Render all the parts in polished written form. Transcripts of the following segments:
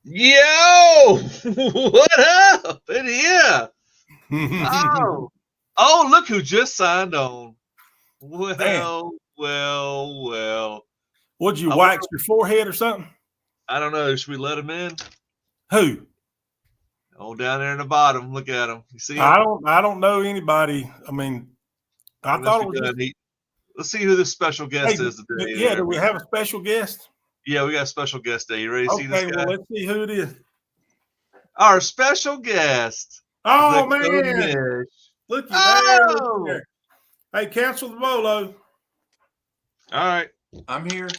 Yo, what up in here? Oh, look who just signed on. Well. Would you wax your forehead or something? I don't know. Should we let him in? Who? Oh, down there in the bottom. Look at him. You see him? I don't know anybody. I mean, I thought it was just... Let's see who this special guest is today. Yeah, do we have a special guest? Yeah, we got a special guest today. You ready to see this guy? Well, let's see who it is. Our special guest. Oh, man. Look at there. Hey, cancel the bolo. All right. I'm here.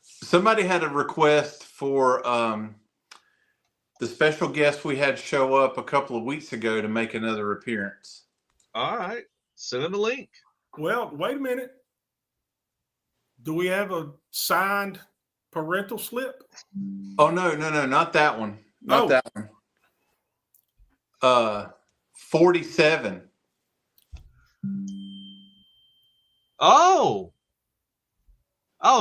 Somebody had a request for the special guest we had show up a couple of weeks ago to make another appearance. All right. Send him the link. Well, wait a minute. Do we have a signed parental slip? Oh, no, not that one. Not that one. 47. Oh,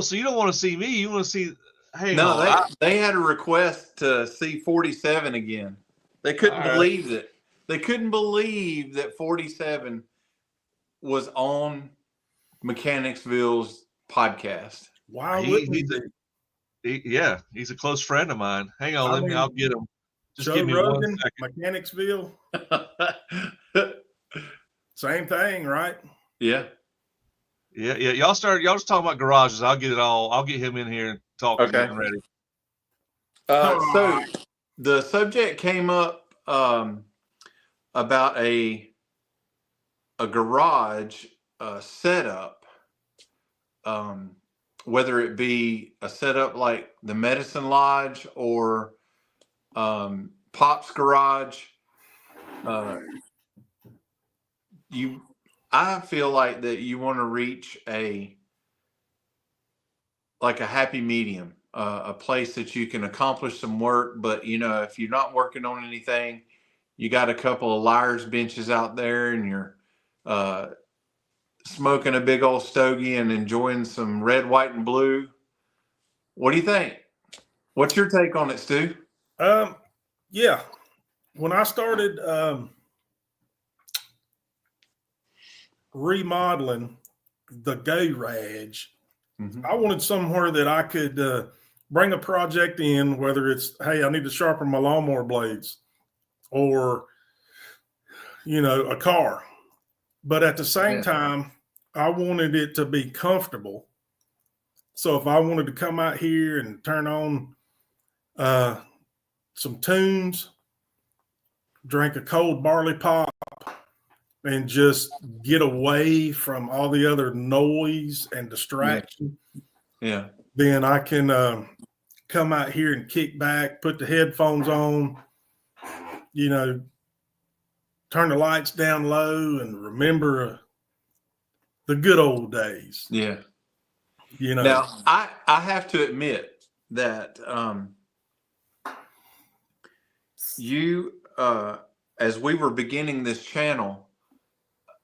so you don't want to see me. You want to see... Hey, no, they had a request to see 47 again. They couldn't believe it. They couldn't believe that 47 was on Mechanicsville's podcast. Why he's a close friend of mine. Hang on, I'll get him. Just give me Rogan, 1 second. Mechanicsville. Same thing, right? Yeah. Y'all just talking about garages. I'll get him in here and talk. Okay. Ready. So the subject came up about a garage setup, whether it be a setup like the Medicine Lodge or Pop's Garage. I feel like that you want to reach a happy medium, a place that you can accomplish some work, but if you're not working on anything, you got a couple of liar's benches out there and you're smoking a big old stogie and enjoying some red, white, and blue. What do you think? What's your take on it, Stu? Yeah. When I started remodeling the garage, I wanted somewhere that I could bring a project in, whether it's, hey, I need to sharpen my lawnmower blades or, a car. But at the same time, I wanted it to be comfortable. So if I wanted to come out here and turn on some tunes, drink a cold barley pop, and just get away from all the other noise and distraction. Yeah. Then I can come out here and kick back, put the headphones on, turn the lights down low and remember the good old days. Yeah. Now I have to admit that you as we were beginning this channel,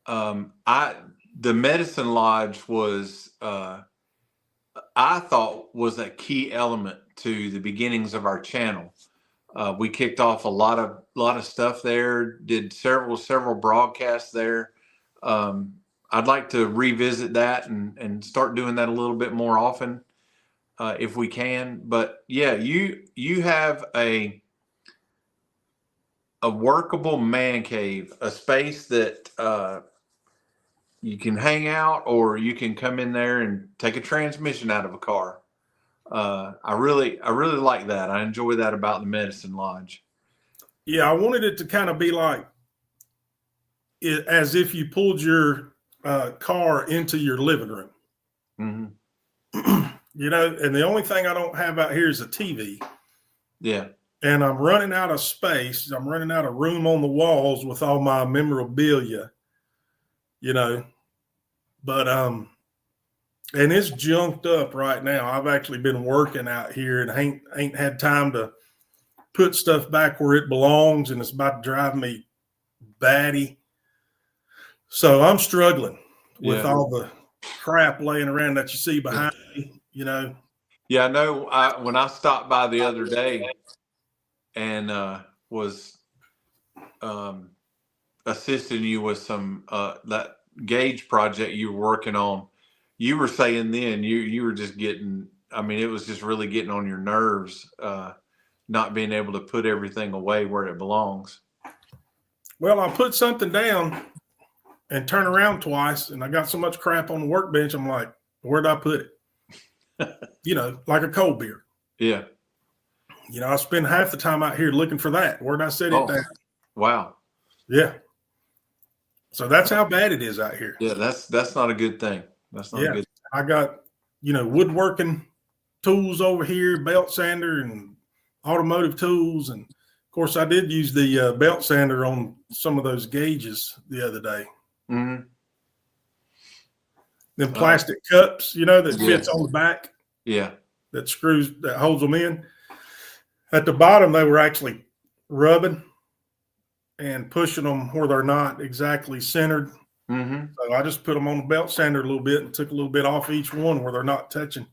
the Medicine Lodge was I thought was a key element to the beginnings of our channel. We kicked off a lot of stuff there, did several broadcasts there. I'd like to revisit that and start doing that a little bit more often if we can. But yeah, you have a workable man cave, a space that you can hang out, or you can come in there and take a transmission out of a car. I really like that. I enjoy that about the Medicine Lodge. Yeah, I wanted it to kind of be like as if you pulled your car into your living room. Mm-hmm. And the only thing I don't have out here is a TV. Yeah. And I'm running out of space. I'm running out of room on the walls with all my memorabilia, But and it's junked up right now. I've actually been working out here and ain't had time to put stuff back where it belongs, and it's about to drive me batty. So I'm struggling with all the crap laying around that you see behind me, Yeah, I know. When I stopped by the other day and was assisting you with some that gauge project you were working on, you were saying then you were just getting. I mean, it was just really getting on your nerves, not being able to put everything away where it belongs. Well, I put something down and turn around twice, and I got so much crap on the workbench. I'm like, where'd I put it? Like a cold beer. Yeah. I spend half the time out here looking for that. Where'd I set it down? Wow. Yeah. So that's how bad it is out here. Yeah, that's not a good thing. That's not a good. I got, woodworking tools over here, belt sander and automotive tools. And of course I did use the belt sander on some of those gauges the other day. Mm-hmm. Them plastic cups, that fits on the back. Yeah. That holds them in. At the bottom, they were actually rubbing and pushing them where they're not exactly centered. Mm-hmm. So I just put them on the belt sander a little bit and took a little bit off each one where they're not touching.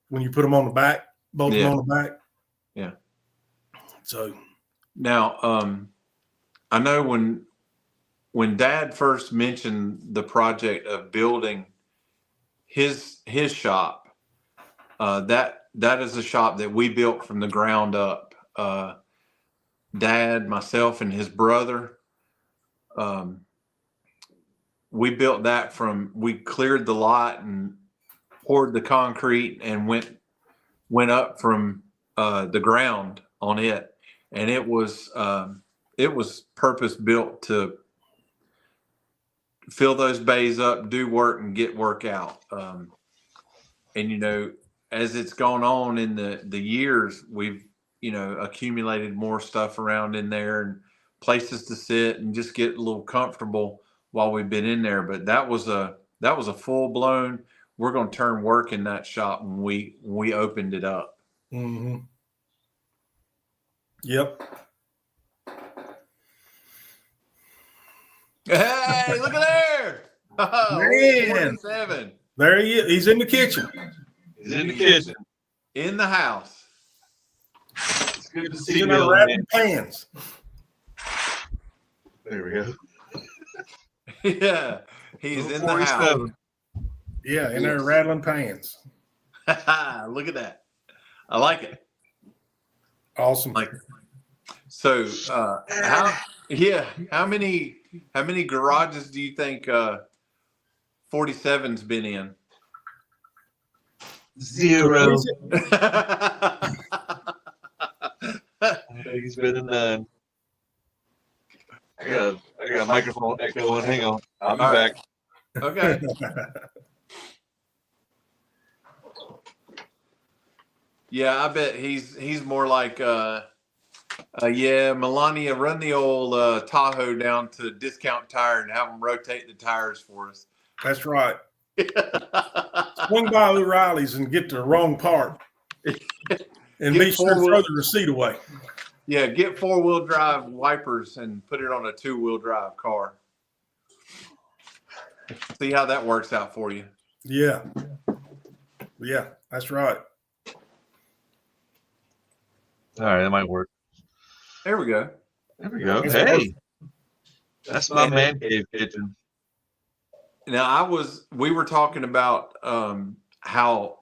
When you put them on the back, both of them on the back. Yeah. So now, I know when Dad first mentioned the project of building his shop, that is a shop that we built from the ground up. Dad, myself, and his brother. We built that we cleared the lot and poured the concrete and went up from the ground on it, and it was purpose built to fill those bays up, do work, and get work out. And as it's gone on in the years, we've accumulated more stuff around in there and places to sit and just get a little comfortable while we've been in there. But that was a full blown. We're going to turn work in that shop when we opened it up. Mm-hmm. Yep. Hey, look at there! Oh, Man, 47. There he is. He's in the kitchen. He's in the kitchen. In the house. It's good to see He's you. in our rattling pans. There we go. Yeah, he's in the house. Yeah, in there rattling pans. Look at that. I like it. Awesome. So, how many garages do you think 47's been in? 0. I think he's been in none. I got a microphone echoing. Hang on. I'll be back. Okay. Yeah, I bet he's more like Melania, run the old Tahoe down to Discount Tire and have them rotate the tires for us. That's right. Swing by O'Reilly's and get the wrong part. And be sure to throw the receipt away. Yeah, get 4-wheel drive wipers and put it on a 2-wheel drive car. See how that works out for you. Yeah. Yeah, that's right. All right, that might work. There we go. There we go. Hey, that's my man cave kitchen. Now we were talking about how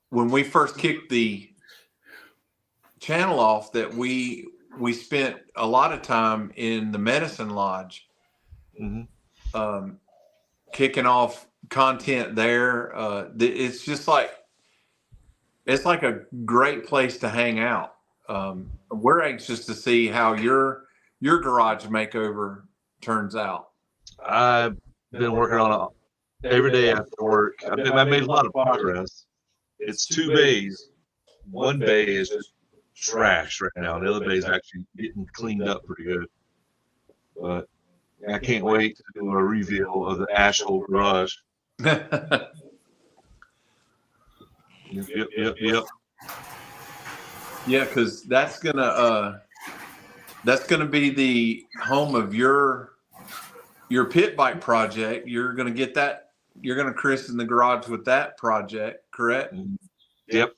when we first kicked the channel off that we spent a lot of time in the medicine lodge, kicking off content there. It's just it's like a great place to hang out. We're anxious to see how your garage makeover turns out. I've been working on it every day after work. I made a lot of progress. It's 2 bays. One bay is just trash right now. The other bay is actually getting cleaned up pretty good. But I can't wait to do a reveal of the asshole garage. Yep. Yeah, because that's gonna be the home of your pit bike project. You're gonna get that gonna christen the garage with that project, correct? Yep.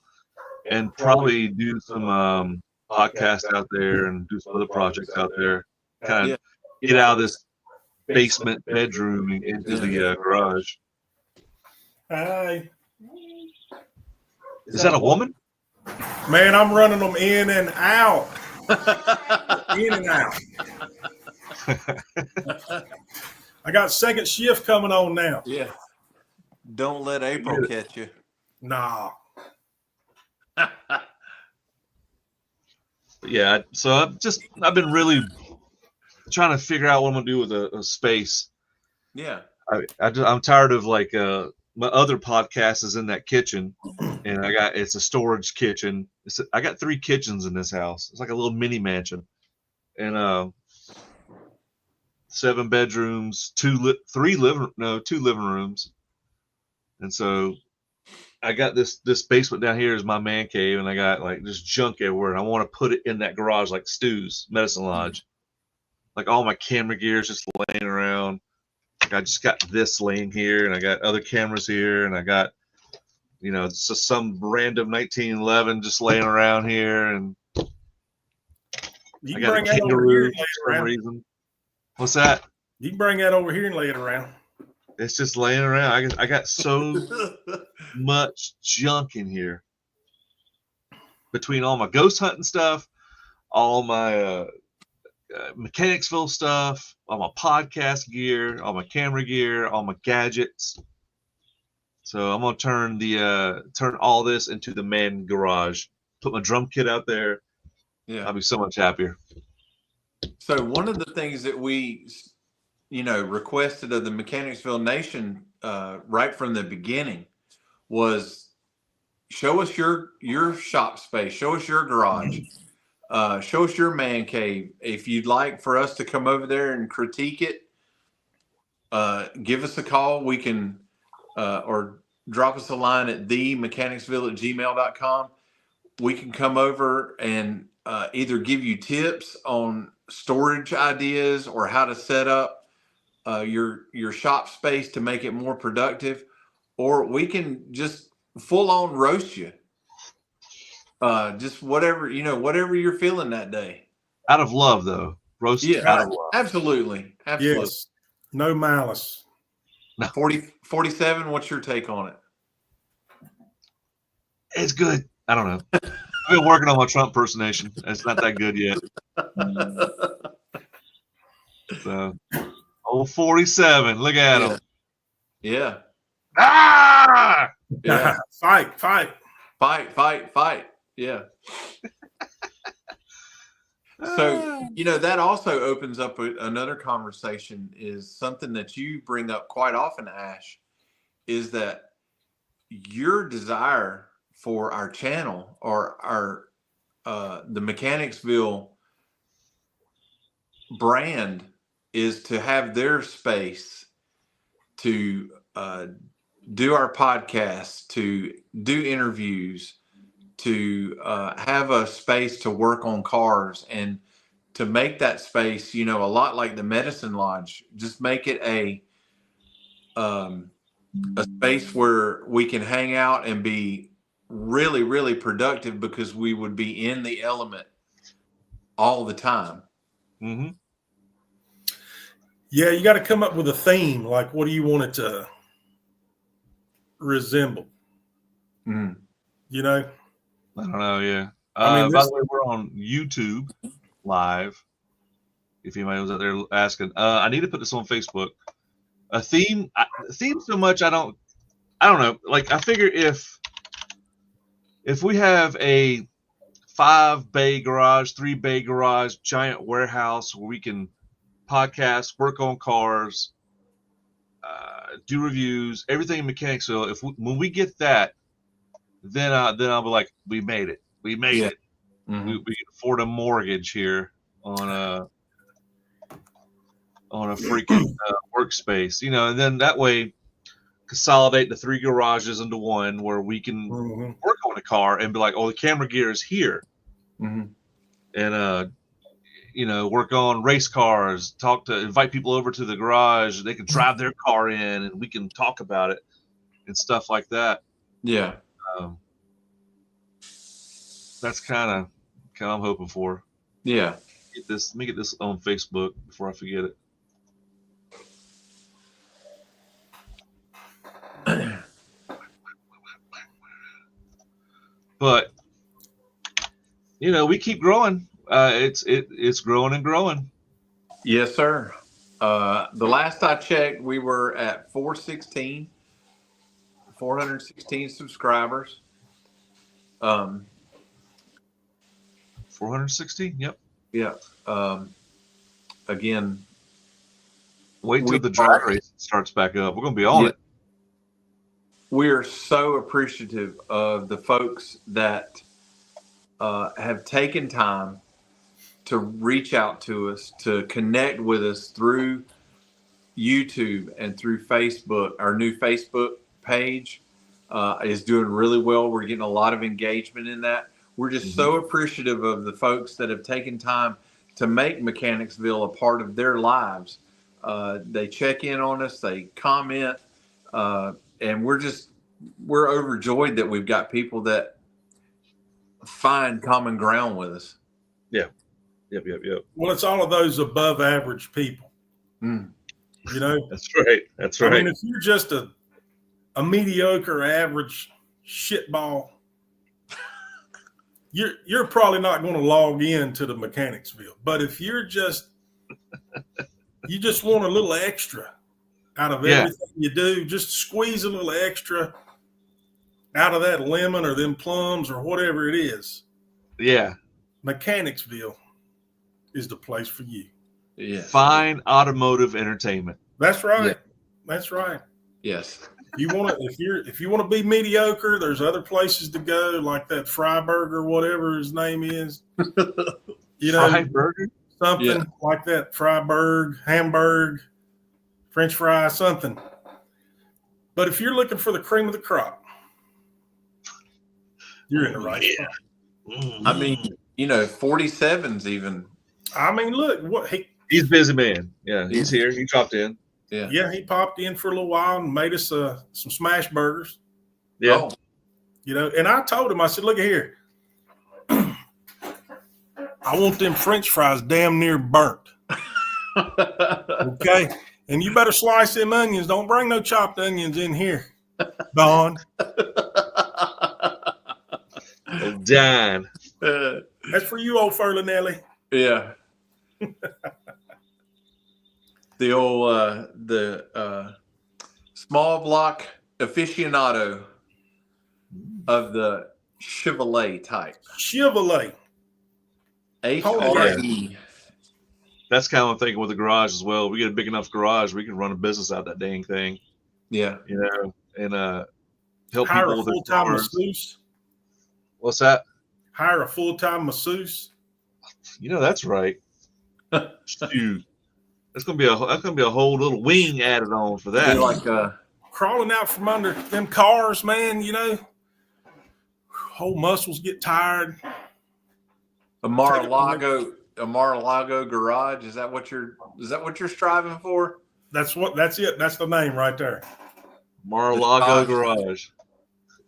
And probably do some podcasts out there and do some other projects out there. Kind of get out of this basement bedroom and into the garage. Hi. Is that a woman? Man, I'm running them in and out. In and out. I got second shift coming on now. Yeah. Don't let April catch you. Nah. Yeah, so I've been really trying to figure out what I'm gonna do with a space. Yeah. I'm tired of like my other podcast is in that kitchen, and it's a storage kitchen. I got 3 kitchens in this house. It's like a little mini mansion, and 7 bedrooms, 2 living rooms, and so I got this basement down here is my man cave, and I got like this junk everywhere, and I want to put it in that garage like Stu's Medicine Lodge. Like all my camera gear is just laying around. Like I just got this laying here, and I got other cameras here, and I got, it's just some random 1911 just laying around here, and You I can got a bring that over here kangaroo and lay it for some around. reason. What's that? You can bring that over here and lay it around. It's just laying around. I got so much junk in here between all my ghost hunting stuff, all my Mechanicsville stuff, all my podcast gear, all my camera gear, all my gadgets. So I'm gonna turn all this into the man garage. Put my drum kit out there. Yeah, I'll be so much happier. So one of the things that we, requested of the Mechanicsville Nation right from the beginning was show us your shop space, show us your garage. Show us your man cave. If you'd like for us to come over there and critique it, give us a call. We can, or drop us a line at theMechanicsville@gmail.com. We can come over and either give you tips on storage ideas or how to set up your shop space to make it more productive, or we can just full on roast you. Just whatever you're feeling that day. Out of love, though. Roast out of love. Absolutely. Yes. No malice. 47, what's your take on it? It's good. I don't know. I've been working on my Trump impersonation. It's not that good yet. So, 47. Look at him. Yeah. Ah! Yeah. Fight. Yeah. So, that also opens up another conversation, is something that you bring up quite often, Ash, is that your desire for our channel or the Mechanicsville brand is to have their space to do our podcasts, to do interviews, to have a space to work on cars, and to make that space, a lot like the Medicine Lodge, just make it a space where we can hang out and be really, really productive, because we would be in the element all the time. Mm-hmm. Yeah, you got to come up with a theme. Like, what do you want it to resemble? Mm. I don't know. Yeah. I mean, by the way, we're on YouTube Live. If anybody was out there asking, I need to put this on Facebook. A theme so much. I don't know. Like, I figure if we have a 5-bay garage, 3-bay garage, giant warehouse where we can podcast, work on cars, do reviews, everything in Mechanicsville. When we get that, then I'll be like, we made it. We made it. Mm-hmm. We can afford a mortgage here on a freaking workspace, and then that way consolidate the 3 garages into one where we can work on a car and be like, oh, the camera gear is here. Mm-hmm. And work on race cars, invite people over to the garage. They can drive their car in and we can talk about it and stuff like that. Yeah. That's kind of I'm hoping for. Yeah. Let me get this on Facebook before I forget it. But we keep growing. It's growing and growing. Yes, sir. The last I checked, we were at 416 subscribers. 416. Yep. Yeah. Again, wait till the drag race starts back up. We're going to be on it. We are so appreciative of the folks that have taken time to reach out to us, to connect with us through YouTube and through Facebook. Our new Facebook page is doing really well. We're getting a lot of engagement in that. We're just so appreciative of the folks that have taken time to make Mechanicsville a part of their lives. They check in on us, they comment, and we're overjoyed that we've got people that find common ground with us. Yeah. Yep. Well, it's all of those above average people. That's right. I mean, if you're just a mediocre, average shitball, you're probably not going to log in to the Mechanicsville. But if you're you just want a little extra out of everything you do, just squeeze a little extra out of that lemon or them plums or whatever it is. Yeah. Mechanicsville is the place for you. Yeah. Fine automotive entertainment. That's right. Yeah. That's right. Yes. If you want to be mediocre, there's other places to go, like that Freiburger, whatever his name is. Freiburger? Something like that. Freiburg, Hamburg, French fry, something. But if you're looking for the cream of the crop, you're in the right spot. Mm-hmm. I mean, 47's even. I mean, look, he's a busy man. Yeah, he's here. He dropped in. Yeah, he popped in for a little while and made us some smash burgers. Yeah. And I told him, I said, look at here. I want them French fries damn near burnt. Okay? And you better slice them onions. Don't bring no chopped onions in here, Don. Don. That's for you, old Furlanelli. Yeah. The small block aficionado of the Chevrolet type. Chevrolet. HRE. That's kind of what I'm thinking with the garage as well. We get a big enough garage, we can run a business out of that dang thing. Yeah. And help hire people a full-time masseuse. What's that? Hire a full-time masseuse. That's right. Shoot. That's gonna be a whole little wing added on for that. Like crawling out from under them cars, man. Whole muscles get tired. A Mar-a-Lago garage. Is that what you're striving for? That's it. That's the name right there. Mar-a-Lago garage.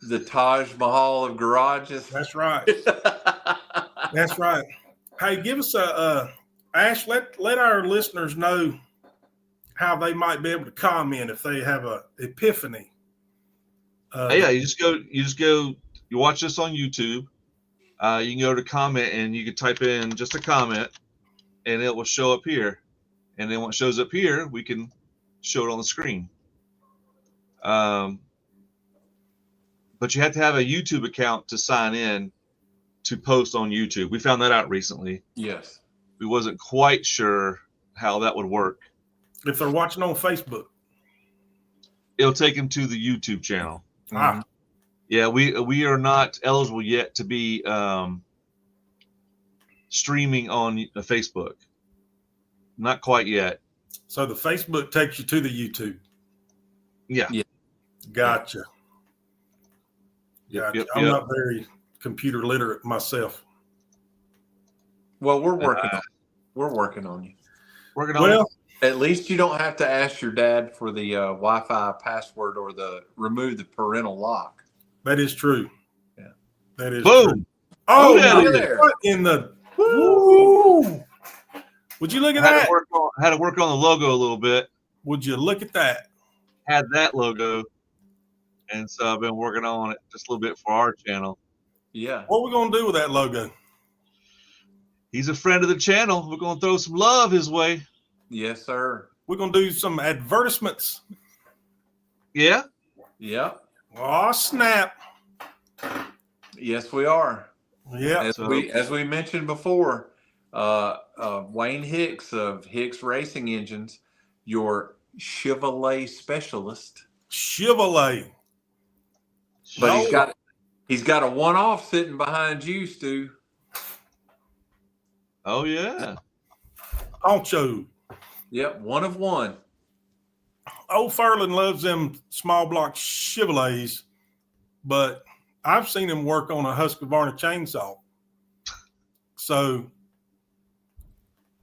The Taj Mahal of garages. That's right. That's right. Hey, give us Ash, let our listeners know how they might be able to comment if they have a epiphany. You just go. You watch this on YouTube. You can go to comment and you can type in just a comment, and it will show up here. And then when it shows up here, we can show it on the screen. But you have to have a YouTube account to sign in to post on YouTube. We found that out recently. Yes. We wasn't quite sure how that would work. If they're watching on Facebook, it'll take them to the YouTube channel. Ah. Yeah, we are not eligible yet to be streaming on Facebook. Not quite yet. So the Facebook takes you to the YouTube. Yeah. Gotcha. Yep. I'm not very computer literate myself. Well, we're working on it. We're working on you. Working on Well, At least you don't have to ask your dad for the Wi-Fi password or remove the parental lock. that is true. Yeah. That is Boom. true. Oh, yeah, look look at there. what in the woo! Would you look at that? Had to work on the logo a little bit. Would you look at that? Had that logo, and so I've been working on it just a little bit for our channel. Yeah. What are we gonna do with that logo? He's a friend of the channel. We're gonna throw some love his way. Yes, sir. We're gonna do some advertisements. Yeah. Yep. Oh snap! Yes, we are. Yeah. As we mentioned before, Wayne Hicks of Hicks Racing Engines, your Chevrolet specialist. Chevrolet. But he's got a one-off sitting behind you, Stu. Oh yeah. Poncho. Yep, one of one. Old Furlan loves them small block Chevrolets, but I've seen him work on a Husqvarna chainsaw. So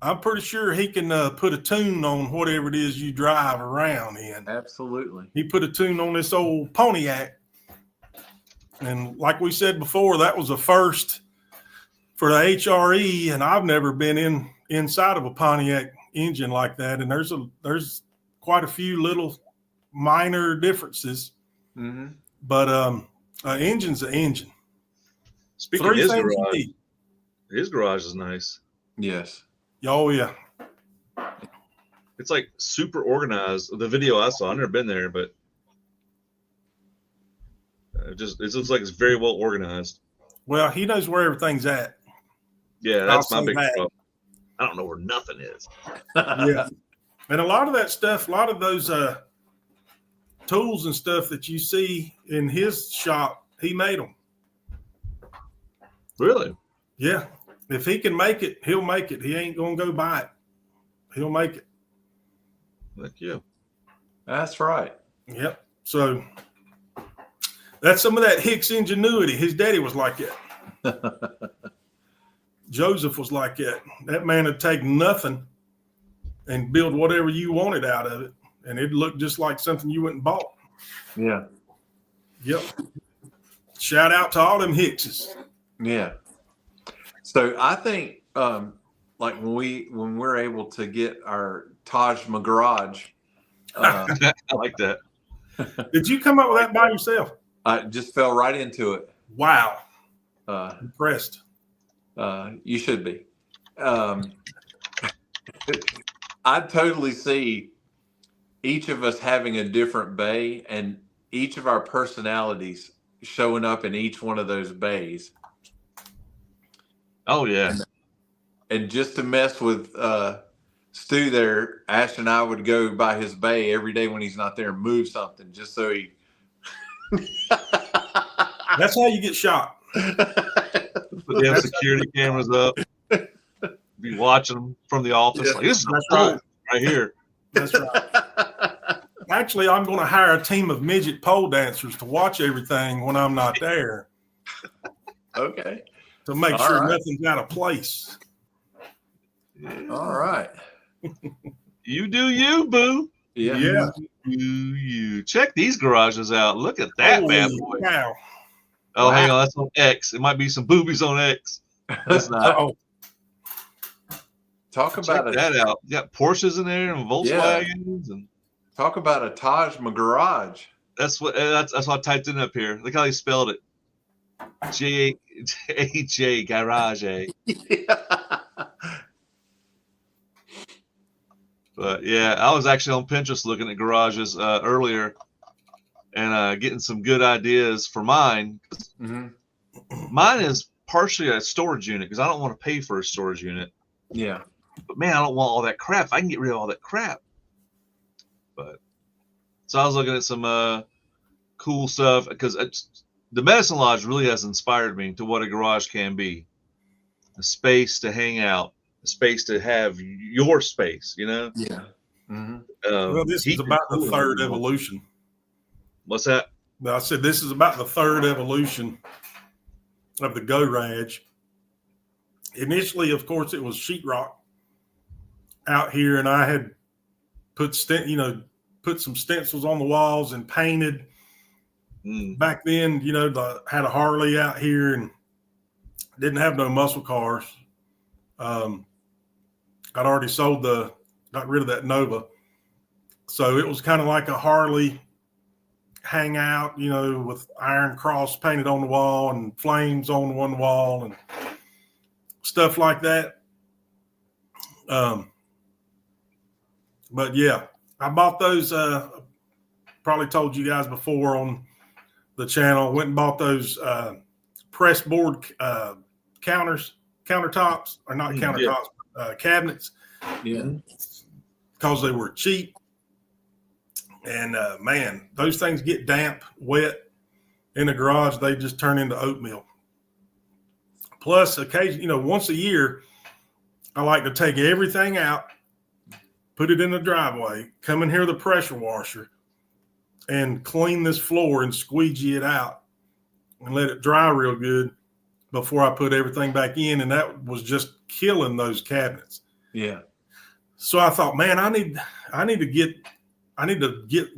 I'm pretty sure he can put a tune on whatever it is you drive around in. Absolutely. He put a tune on this old Pontiac. And like we said before, that was a first for the HRE, and I've never been inside of a Pontiac engine like that. And there's quite a few little minor differences, but engine's an engine. Speaking of his garage is nice. Yes. Oh yeah. It's like super organized. The video I saw, I've never been there, but it looks like it's very well organized. Well, he knows where everything's at. Yeah, that's my big problem. I don't know where nothing is. Yeah. And a lot of that stuff, a lot of those tools and stuff that you see in his shop, he made them. Really? Yeah. If he can make it, he'll make it. He ain't going to go buy it. He'll make it. Thank you. That's right. Yep. So that's some of that Hicks ingenuity. His daddy was like that. Joseph was like that. That man would take nothing and build whatever you wanted out of it. And it looked just like something you went and bought. Yeah. Yep. Shout out to all them Hickses. Yeah. So I think like when we're able to get our Taj McGarage. I like that. Did you come up with that by yourself? I just fell right into it. Wow. Impressed. You should be. I totally see each of us having a different bay and each of our personalities showing up in each one of those bays. Oh, yeah. And just to mess with Stu there, Ash and I would go by his bay every day when he's not there and move something just so he... That's how you get shot. Put them security cameras up. Be watching them from the office. Yeah. Like, this is That's right here. That's right. Actually, I'm going to hire a team of midget pole dancers to watch everything when I'm not there. Okay. To make All sure right. nothing's out of place. Yeah. All right. You do you, boo. Yeah. Yeah. You. Check these garages out. Look at that bad boy. Wow. Oh, hang on. That's on X. It might be some boobies on X. It's not. Oh, Talk Check about that out. You got Porsches in there and Volkswagens, and Talk about a Taj McGarage. that's what I typed in up here. Look how they spelled it. G-A-H-A garage. But yeah, I was actually on Pinterest looking at garages earlier and getting some good ideas for mine. Mine is partially a storage unit because I don't want to pay for a storage unit. Yeah. But man, I don't want all that crap. I can get rid of all that crap. But so I was looking at some cool stuff because the Medicine Lodge really has inspired me to what a garage can be. A space to hang out, a space to have your space, you know? Yeah. well, this is about the third evolution. What's that? I said this is about the third evolution of the garage. Initially, of course, it was sheetrock, out here, and I had put some stencils on the walls and painted. Back then, had a Harley out here and didn't have no muscle cars. I'd already got rid of that Nova. So it was kind of like a Harley hangout, with Iron Cross painted on the wall and flames on one wall and stuff like that. But yeah, I bought those, probably told you guys before on the channel, went and bought those press board countertops, or not countertops, cabinets. Yeah. Because they were cheap. And man, those things get damp, wet in the garage. They just turn into oatmeal. Plus, occasionally, once a year, I like to take everything out, put it in the driveway, come in here with a pressure washer, and clean this floor and squeegee it out and let it dry real good before I put everything back in. And that was just killing those cabinets. Yeah. So I thought, man, I need to get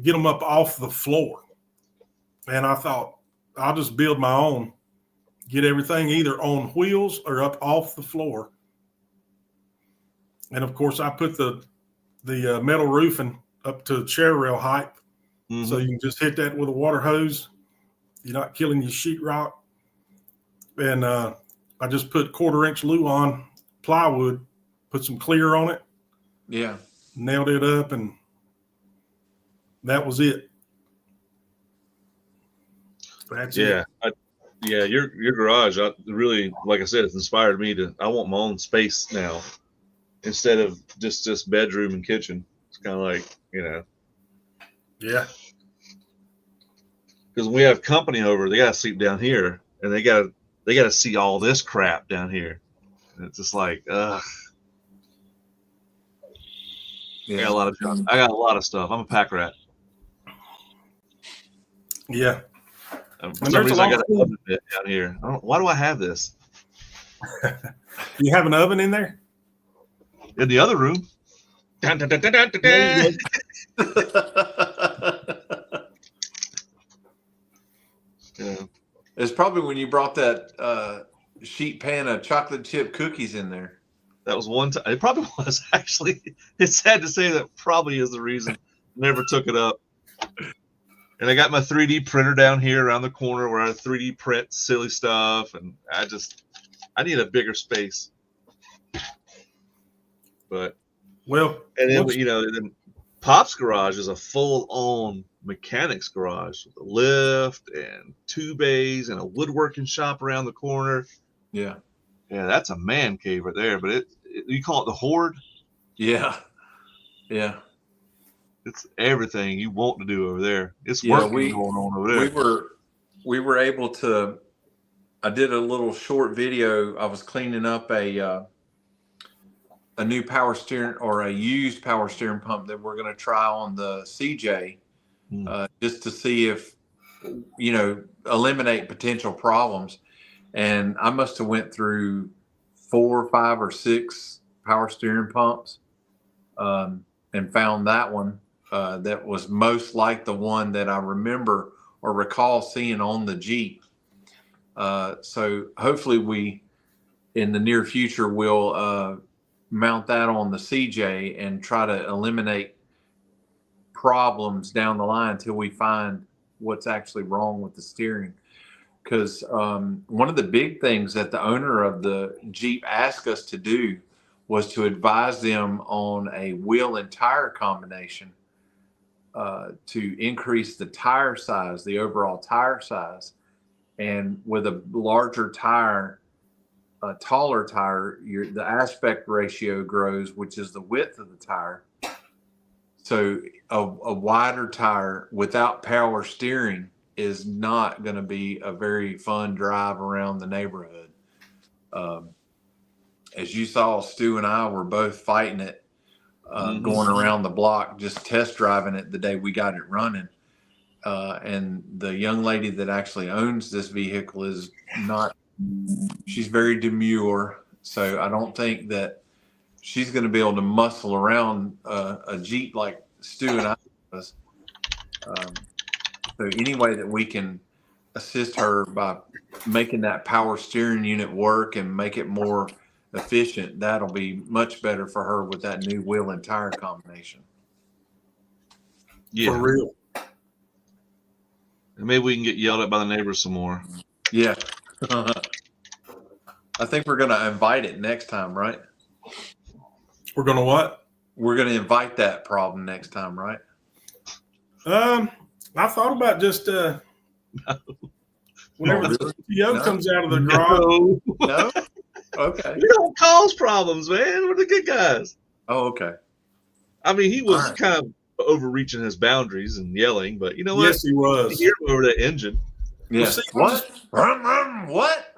them up off the floor. And I thought, I'll just build my own, get everything either on wheels or up off the floor. And of course, I put the metal roofing up to chair rail height. Mm-hmm. So you can just hit that with a water hose. You're not killing your sheetrock. And I just put 1/4-inch Luan plywood, put some clear on it. Yeah. Nailed it up, and that was it. That's it. Your garage, really, like I said, it's inspired me I want my own space now instead of just bedroom and kitchen. It's kind of like, Yeah. Because when we have company over, they got to sleep down here, and they got to see all this crap down here. And it's just like, ugh. Yeah. I got a lot of stuff. I'm a pack rat. Yeah. For some reason, I got an oven bit down here. Why do I have this? You have an oven in there? In the other room. Dun, dun, dun, dun, dun, dun, dun. Yeah. It's probably when you brought that sheet pan of chocolate chip cookies in there. That was one time. It probably was, actually. It's sad to say that probably is the reason. Never took it up. And I got my 3D printer down here around the corner where I 3D print silly stuff. And I need a bigger space. But, and then, then Pop's garage is a full-on mechanics garage with a lift and 2 bays and a woodworking shop around the corner. Yeah. Yeah, that's a man cave right there. But you call it the Horde? Yeah. Yeah. It's everything you want to do over there. It's working going on over there. We were able to. I did a little short video. I was cleaning up a new power steering, or a used power steering pump that we're going to try on the CJ, just to see if eliminate potential problems. And I must have went through 4, 5, or 6 power steering pumps, and found that one that was most like the one that I remember or recall seeing on the Jeep. So hopefully in the near future, we'll mount that on the CJ and try to eliminate problems down the line until we find what's actually wrong with the steering. Because one of the big things that the owner of the Jeep asked us to do was to advise them on a wheel and tire combination to increase the tire size, the overall tire size. And with a larger tire, a taller tire, the aspect ratio grows, which is the width of the tire. So a wider tire without power steering is not going to be a very fun drive around the neighborhood. As you saw, Stu and I were both fighting it, going around the block, just test driving it the day we got it running. And the young lady that actually owns this vehicle is not, she's very demure. So I don't think that she's going to be able to muscle around a Jeep like Stu and I was. So any way that we can assist her by making that power steering unit work and make it more efficient, that'll be much better for her with that new wheel and tire combination. For real. And maybe we can get yelled at by the neighbors some more. Yeah. I think we're going to invite it next time, right? We're going to what? We're going to invite that problem next time, right? I thought about just whenever the PO comes out of the garage. No? Okay. We don't cause problems, man. We're the good guys. Oh, okay. I mean, he was kind of overreaching his boundaries and yelling, but you know what? Yes, he was. He hear him over that engine. Yeah. Well, see, What? What?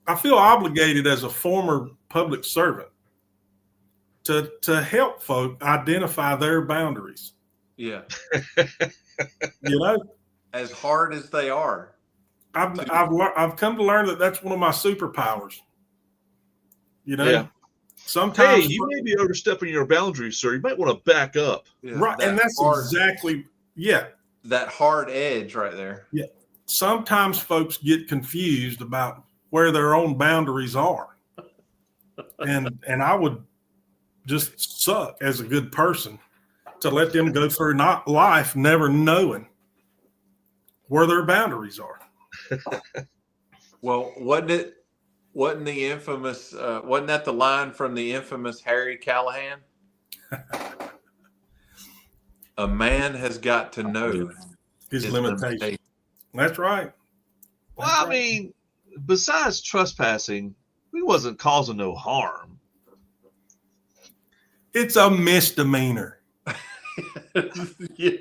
I feel obligated as a former public servant to help folk identify their boundaries. Yeah. You know, As hard as they are. I've come to learn that that's one of my superpowers. You know, Yeah. sometimes Hey, you may be overstepping your boundaries, sir. You might want to back up. Yeah, right, and that's exactly that hard edge right there. Yeah. Sometimes folks get confused about where their own boundaries are, and I would just suck as a good person to let them go through not life never knowing where their boundaries are. Well, wasn't that the line from the infamous Harry Callahan? A man has got to know His limitations. That's right. Well, I mean, besides trespassing, we wasn't causing no harm. It's a misdemeanor. Yeah.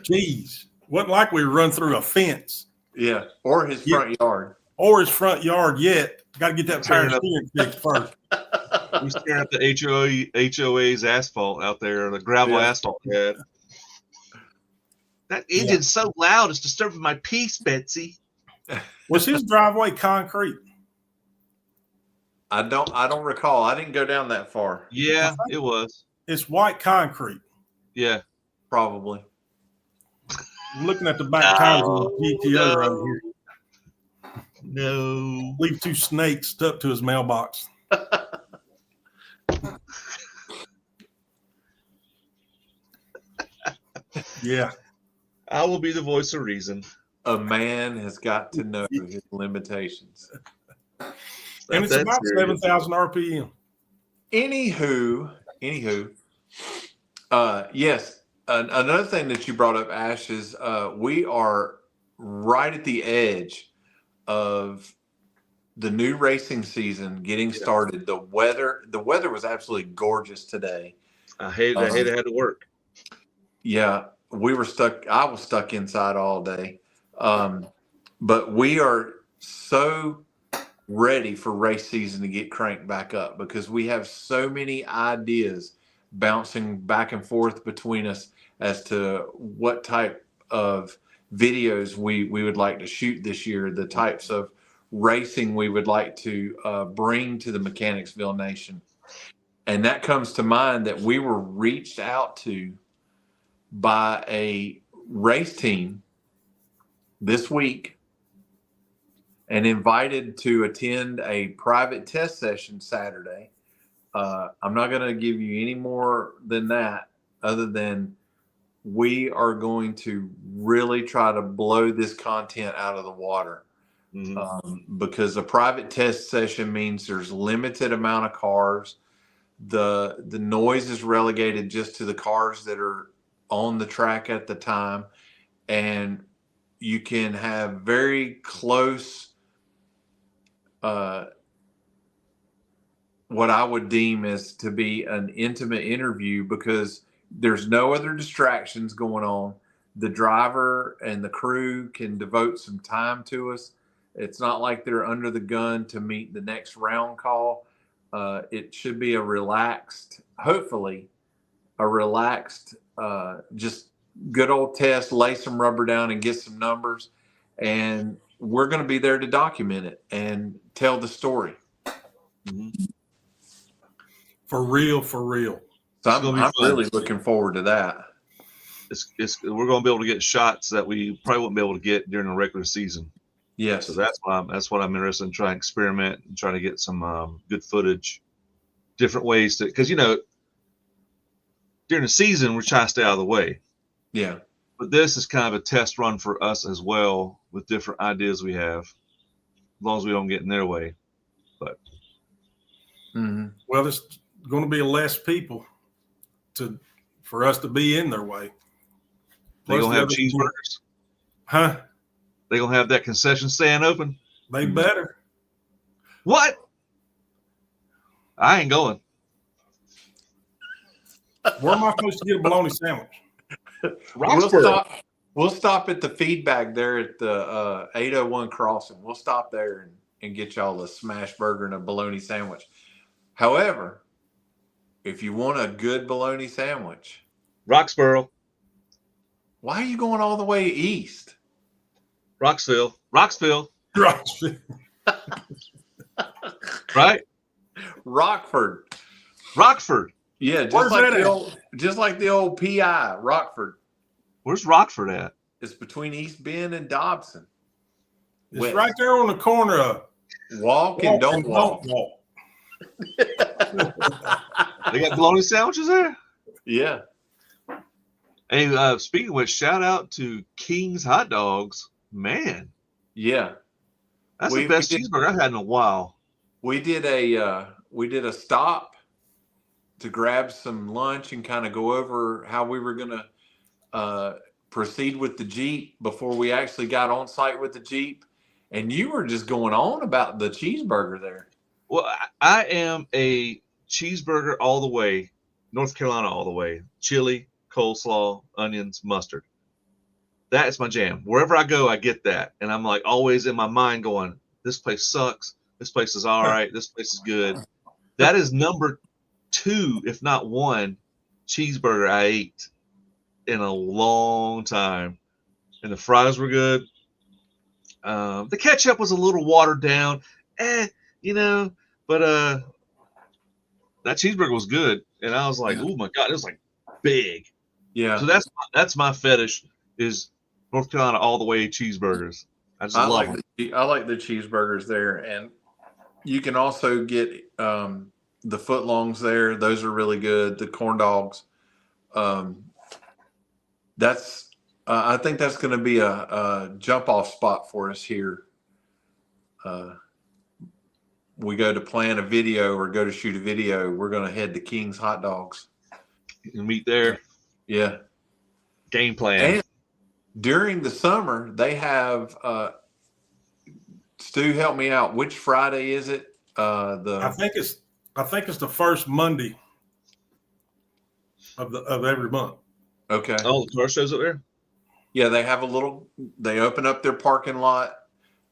Jeez. Wasn't like we run through a fence. Yeah. Or his front yard. Or his front yard yet. Got to get that power steering fixed first. We staring at the HOA's asphalt out there, the gravel asphalt pad. That engine's so loud, it's disturbing my peace, Betsy. Was his driveway concrete? I don't recall. I didn't go down that far. Yeah, it was. It's white concrete. Yeah. Probably. I'm looking at the back tires of the GTO right here. No. Leave 2 snakes stuck to his mailbox. Yeah. I will be the voice of reason. A man has got to know his limitations. And it's about 7,000 RPM. Anywho, yes. Another thing that you brought up, Ash, is we are right at the edge of the new racing season getting started. The weather was absolutely gorgeous today. I hate I had to work. Yeah, we were stuck. I was stuck inside all day. But we are so ready for race season to get cranked back up because we have so many ideas bouncing back and forth between us as to what type of videos we would like to shoot this year, the types of racing we would like to bring to the Mechanicsville nation. And that comes to mind that we were reached out to by a race team this week and invited to attend a private test session Saturday. I'm not going to give you any more than that, other than we are going to really try to blow this content out of the water. Mm-hmm. Because a private test session means there's limited amount of cars. The noise is relegated just to the cars that are on the track at the time, and you can have very close what I would deem as to be an intimate interview because there's no other distractions going on. The driver and the crew can devote some time to us. It's not like they're under the gun to meet the next round call. It should be hopefully a relaxed, just good old test, lay some rubber down and get some numbers. And we're going to be there to document it and tell the story. Mm-hmm. For real, for real. So I'm really looking forward to that. We're going to be able to get shots that we probably wouldn't be able to get during the regular season. Yes. So that's what I'm interested in, trying to experiment and trying to get some good footage, different ways to, because during the season we're trying to stay out of the way. Yeah. But this is kind of a test run for us as well, with different ideas we have, as long as we don't get in their way. But well, there's going to be less people for us to be in their way. They gonna have cheeseburgers, huh? They gonna have that concession stand open? They better. What? I ain't going. Where am I supposed to get a bologna sandwich? We'll stop at the feedback there at the 801 crossing. We'll stop there and get y'all a smash burger and a bologna sandwich. However, if you want a good bologna sandwich, Roxboro. Why are you going all the way east? Roxville. Right? Rockford. Yeah, just like the old PI, Rockford. Where's Rockford at? It's between East Bend and Dobson. It's right there on the corner of Walk and don't walk. They got bologna sandwiches there? Yeah. Hey, speaking of which, shout out to King's Hot Dogs. Man. Yeah. That's the best cheeseburger I've had in a while. We did a stop to grab some lunch and kind of go over how we were going to proceed with the Jeep before we actually got on site with the Jeep. And you were just going on about the cheeseburger there. Well, I am a cheeseburger all the way, North Carolina all the way, chili, coleslaw, onions, mustard. That is my jam. Wherever I go, I get that. And I'm like always in my mind going, this place sucks. This place is all right. This place is good. That is number 2, if not 1, cheeseburger I ate in a long time. And the fries were good. The ketchup was a little watered down, but that cheeseburger was good. And I was like, oh my God, it was like big. Yeah. So that's my fetish, is North Carolina all the way cheeseburgers. I love them. I like the cheeseburgers there, and you can also get the footlongs there. Those are really good. The corn dogs. I think that's going to be a jump off spot for us here. We go to plan a video or go to shoot a video. We're going to head to King's Hot Dogs. And meet there. Yeah. Game plan. And during the summer, they have Stu, help me out. Which Friday is it? I think it's the first Monday of every month. Okay. Oh, the car shows up there? Yeah, they open up their parking lot.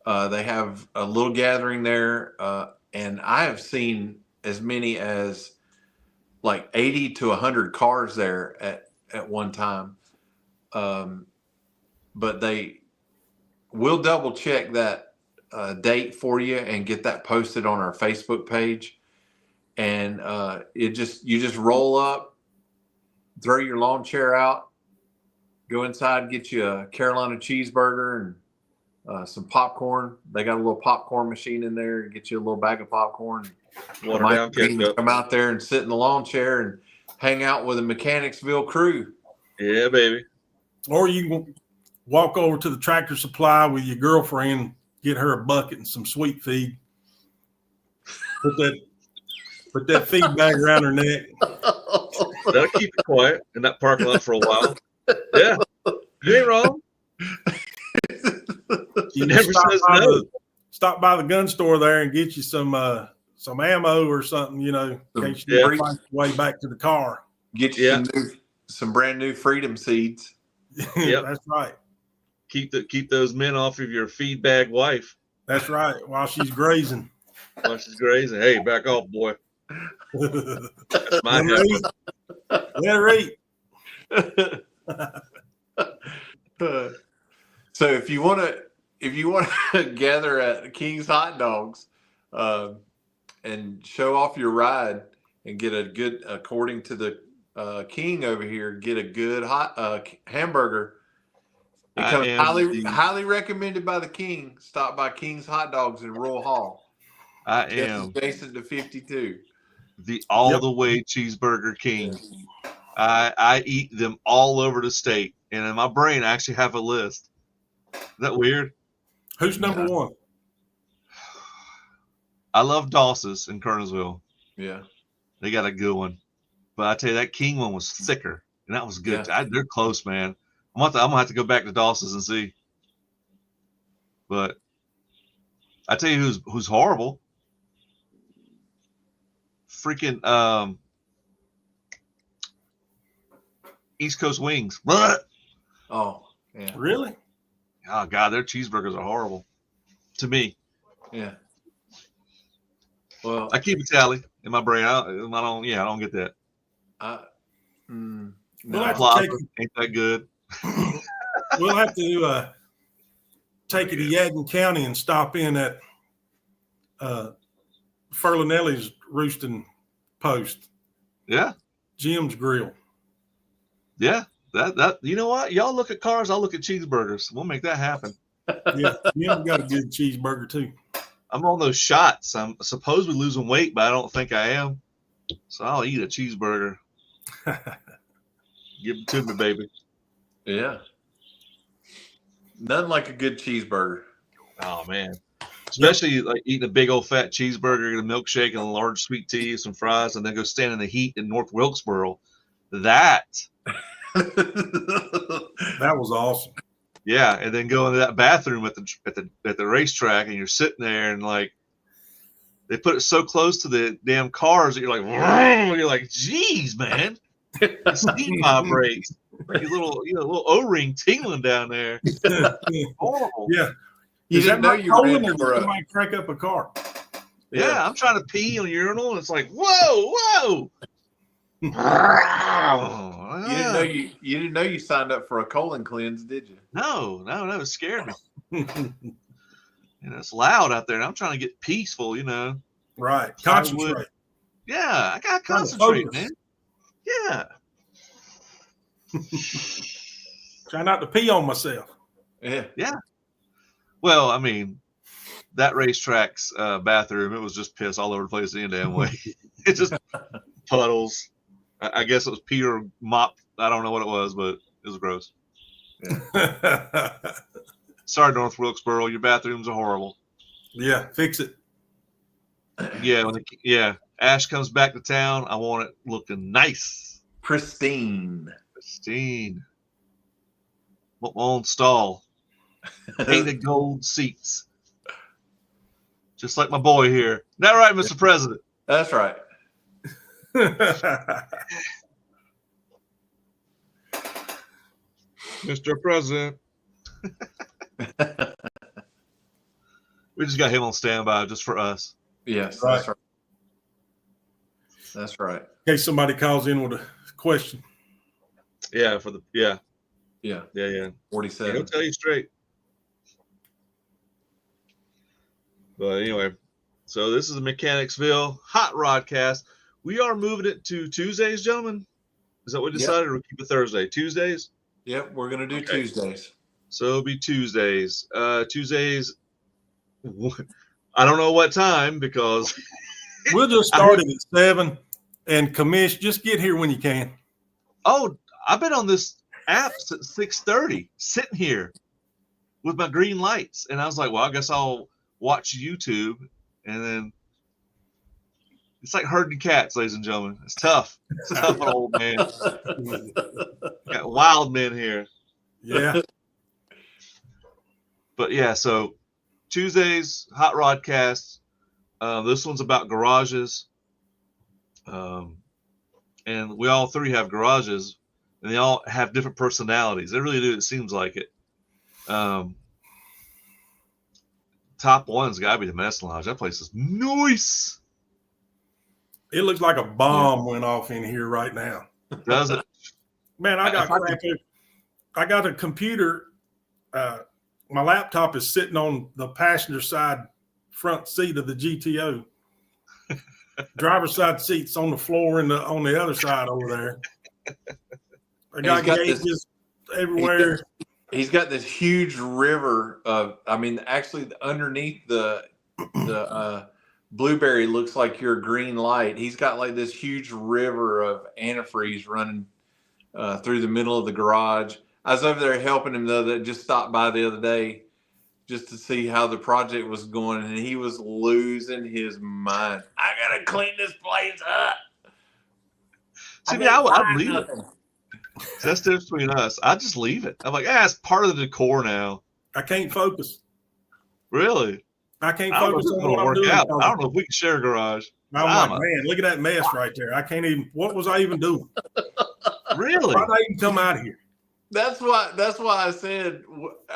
They have a little gathering there. And I have seen as many as like 80 to 100 cars there at one time. But we'll double check that date for you and get that posted on our Facebook page. And you just roll up, throw your lawn chair out, go inside, get you a Carolina cheeseburger and some popcorn. They got a little popcorn machine in there. Get you a little bag of popcorn. Come out there and sit in the lawn chair and hang out with the Mechanicsville crew. Yeah, baby. Or you can walk over to the Tractor Supply with your girlfriend, get her a bucket and some sweet feed. Put that feed bag around her neck. That'll keep you quiet in that parking lot for a while. Yeah, you ain't wrong. You never says no. Stop by the gun store there and get you some ammo or something, in case you find your way back to the car. Get you some brand new Freedom seeds. Yep. That's right. Keep those men off of your feed bag wife. That's right. While she's grazing. Hey, back off, boy. That's my Let her eat. So if you want to gather at King's Hot Dogs and show off your ride, and get a good, according to the King over here, get a good hot hamburger. It comes highly recommended by the King. Stop by King's Hot Dogs in Rural Hall. I am adjacent to 52. The all the way cheeseburger king. Yeah. I eat them all over the state, and in my brain, I actually have a list. Is that weird? Who's number one? I love Dawson's in Kernersville. Yeah, they got a good one, but I tell you that King one was thicker, and that was good. Yeah. They're close, man. I'm gonna have to go back to Dawson's and see. But I tell you who's horrible. Freaking East Coast Wings. Oh, yeah. Really? Oh God, their cheeseburgers are horrible to me. Yeah. Well, I keep a tally in my brain. I don't get that. We'll have to ain't that good. We'll have to take it to Yadkin County and stop in at Furlanelli's Roosting Post. Yeah. Jim's Grill. Yeah. That you know what? Y'all look at cars, I'll look at cheeseburgers. We'll make that happen. Yeah, Jim's got a good cheeseburger too. I'm on those shots. I'm supposedly losing weight, but I don't think I am. So I'll eat a cheeseburger. Give it to me, baby. Yeah. Nothing like a good cheeseburger. Oh man. Especially like eating a big old fat cheeseburger and a milkshake and a large sweet tea, some fries, and then go stand in the heat in North Wilkesboro. That was awesome. Yeah, and then go into that bathroom at the racetrack, and you're sitting there, and like they put it so close to the damn cars that you're like, geez, man, the steam vibrates. Like a little O-ring tingling down there. Horrible. Yeah. You didn't know you were in for a might crank up a car. Yeah, I'm trying to pee on a urinal, and it's like, whoa. You didn't know you signed up for a colon cleanse, did you? No, it scared me. It's loud out there, and I'm trying to get peaceful, Right. Concentrate. Yeah, I gotta concentrate, man. Yeah. Try not to pee on myself. Yeah. Yeah. Well, I mean, that racetrack's bathroom, it was just piss all over the place any damn way. It just puddles. I guess it was pee or mop. I don't know what it was, but it was gross. Yeah. Sorry, North Wilkesboro, your bathrooms are horrible. Yeah, fix it. Yeah, Ash comes back to town. I want it looking nice. Pristine. Want my own stall. Painted gold seats. Just like my boy here. Isn't that right, Mr. President? That's right. Mr. President. We just got him on standby just for us. Yes, right. That's right. That's right. In case somebody calls in with a question. Yeah, Yeah. 47. He'll tell you straight. But anyway, so this is a Mechanicsville hot rodcast. We are moving it to Tuesdays, gentlemen. Is that what we decided? Or we'll keep it Thursday? Tuesdays? Yep, we're going to do Tuesdays. So it'll be Tuesdays. Tuesdays, I don't know what time because we'll just start it at 7 and commission. Just get here when you can. Oh, I've been on this app since 6:30, sitting here with my green lights, and I was like, well, I guess I'll watch YouTube, and then it's like herding cats, ladies and gentlemen. It's tough. It's tough, old man. Got wild men here. Yeah. But yeah, so Tuesdays, hot rodcasts. This one's about garages. And we all three have garages, and they all have different personalities. They really do. It seems like it. Top one's got to be the Medicine Lodge. That place is nice. It looks like a bomb went off in here right now. Does it? Man, I got a computer. My laptop is sitting on the passenger side front seat of the GTO. driver's side seats on the floor and on the other side over there. I got gauges everywhere. He's got this huge river of, I mean, actually underneath the blueberry looks like your green light. He's got like this huge river of antifreeze running through the middle of the garage. I was over there helping him though, that just stopped by the other day just to see how the project was going, and he was losing his mind. I gotta clean this place up. See, I'd leave it. That's the difference between us. I just leave it. I'm like, it's part of the decor now. I can't focus. Really? I can't focus on what I'm doing. I don't know if we can share a garage. I'm like, man, look at that mess right there. I can't even. What was I even doing? Really? Why did I even come out of here? That's why I said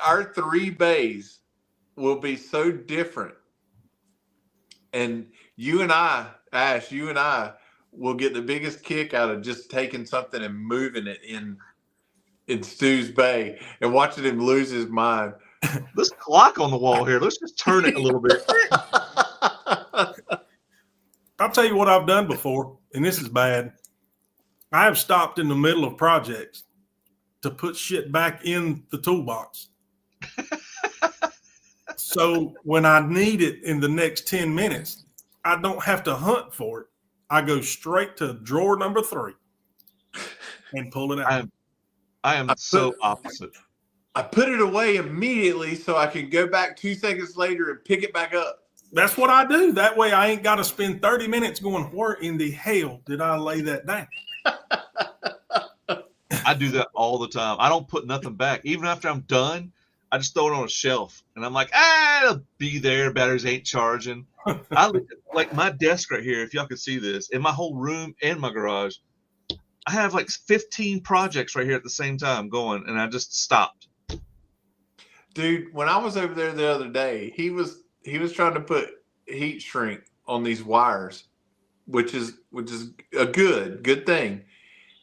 our 3 bays will be so different. And you and I, Ash, will get the biggest kick out of just taking something and moving it in Stu's bay and watching him lose his mind. This clock on the wall here, let's just turn it a little bit. I'll tell you what I've done before, and this is bad. I have stopped in the middle of projects to put shit back in the toolbox. So when I need it in the next 10 minutes, I don't have to hunt for it. I go straight to drawer number 3 and pull it out. I am so opposite. I put it away immediately so I can go back 2 seconds later and pick it back up. That's what I do. That way I ain't got to spend 30 minutes going, where in the hell did I lay that down? I do that all the time. I don't put nothing back. Even after I'm done, I just throw it on a shelf. And I'm like, it'll be there. Batteries ain't charging. Like my desk right here, if y'all could see this, in my whole room and my garage, I have like 15 projects right here at the same time going, and I just stopped. Dude, when I was over there the other day, he was trying to put heat shrink on these wires, which is a good thing.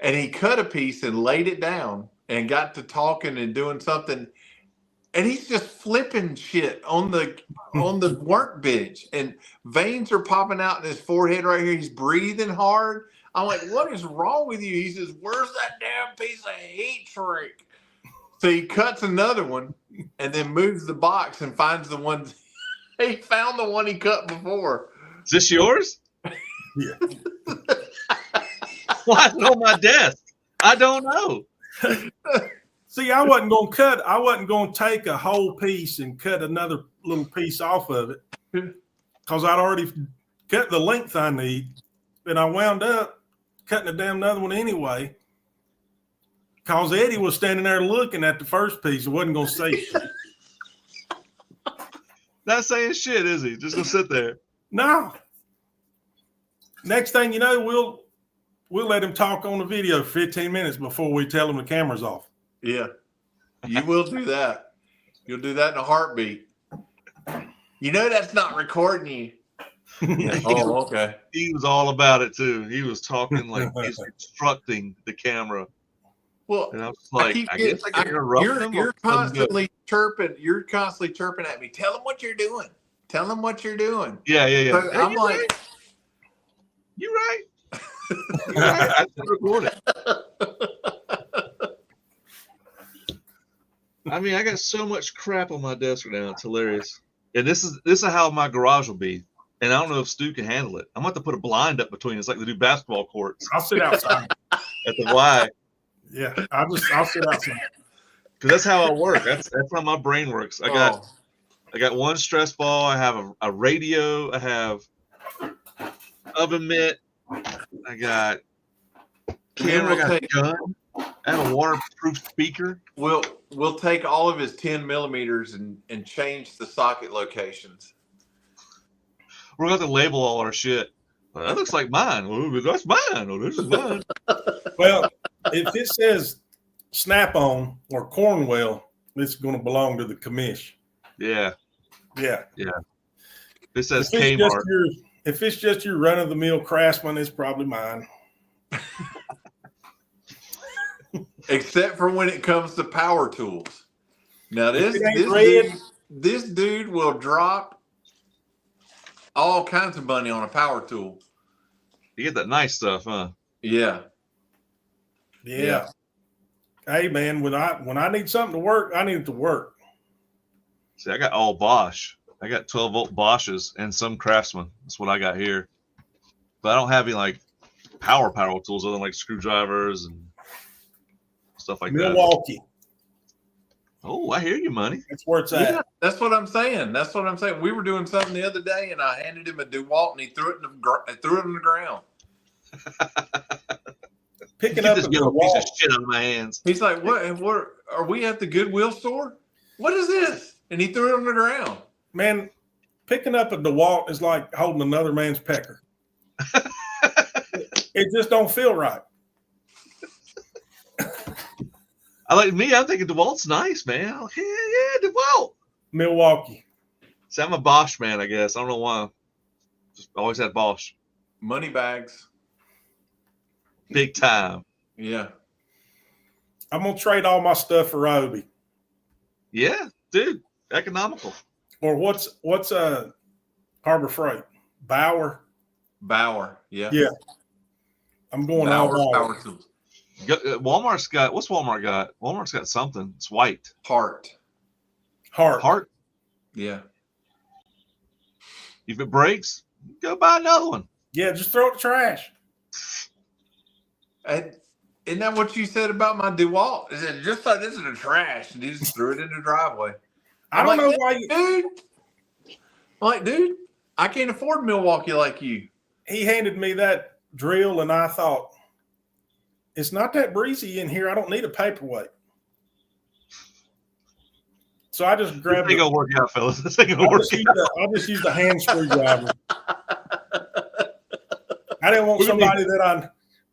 And he cut a piece and laid it down and got to talking and doing something. And he's just flipping shit on the workbench, and veins are popping out in his forehead right here. He's breathing hard. I'm like, what is wrong with you? He says, where's that damn piece of heat shrink? So he cuts another one and then moves the box and finds the one. He found the one he cut before. Is this yours? Yeah. Why is it on my desk? I don't know. See, I wasn't going to take a whole piece and cut another little piece off of it because I'd already cut the length I need. And I wound up cutting a damn another one anyway because Eddie was standing there looking at the first piece and wasn't going to say shit. Not saying shit, is he? Just going to sit there. No. Next thing you know, we'll let him talk on the video for 15 minutes before we tell him the camera's off. Yeah, you will do that. You'll do that in a heartbeat. You know that's not recording you. Oh, okay. He was all about it too. He was talking like he's instructing the camera. Well, and I was like, you're constantly chirping. You're constantly chirping at me. Tell him what you're doing. Tell him what you're doing. Yeah. So I'm like, right? You're right. You're right. I should record it. I mean, I got so much crap on my desk right now. It's hilarious. And this is how my garage will be. And I don't know if Stu can handle it. I'm going to have to put a blind up between us like they do basketball courts. I'll sit outside. At the Y. Yeah, I'll sit outside. Because that's how I work. That's how my brain works. I got one stress ball. I have a radio. I have oven mitt. I got camera. I got a gun. I have a waterproof speaker. We'll take all of his 10 millimeters and change the socket locations. We're going to label all our shit. Well, that looks like mine. Well, that's mine. Oh, this is mine. Well, if it says Snap-on or Cornwell, it's going to belong to the commish. Yeah. If it says Kmart. If it's just your run-of-the-mill Craftsman, it's probably mine. Except for when it comes to power tools. Now this dude will drop all kinds of money on a power tool. You get that nice stuff, huh? Yeah. Hey man, when I need something to work, I need it to work. See, I got all Bosch. I got 12-volt Bosches and some Craftsman. That's what I got here. But I don't have any like power tools other than like screwdrivers and stuff like Milwaukee. that. Oh, I hear you, money. That's where it's at. Yeah, that's what I'm saying. We were doing something the other day, and I handed him a DeWalt, and he threw it on the ground. Picking up this a yellow piece DeWalt. of shit out of my hands. He's like, "What? Are we at the Goodwill store? What is this?" And he threw it on the ground. Man, picking up a DeWalt is like holding another man's pecker. It just don't feel right. I'm thinking DeWalt's nice, man. I'm like, yeah, DeWalt. Milwaukee. See, I'm a Bosch man, I guess. I don't know why. Just always had Bosch. Money bags. Big time. Yeah. I'm gonna trade all my stuff for Ryobi. Yeah, dude. Economical. Or what's Harbor Freight? Bauer. Yeah. Yeah. I'm going Bauer all power tools. Walmart's got, what's Walmart got? Walmart's got something. It's white. Hart. Yeah. If it breaks, go buy another one. Yeah, just throw it in the trash. And isn't that what you said about my DeWalt? Is it just like this in the trash and he just threw it in the driveway? I don't know why dude, I can't afford Milwaukee like you. He handed me that drill and I thought, it's not that breezy in here. I don't need a paperweight. So I just grabbed it. This ain't gonna work out, fellas. This ain't gonna work out. I'll just use the hand screwdriver. I didn't want somebody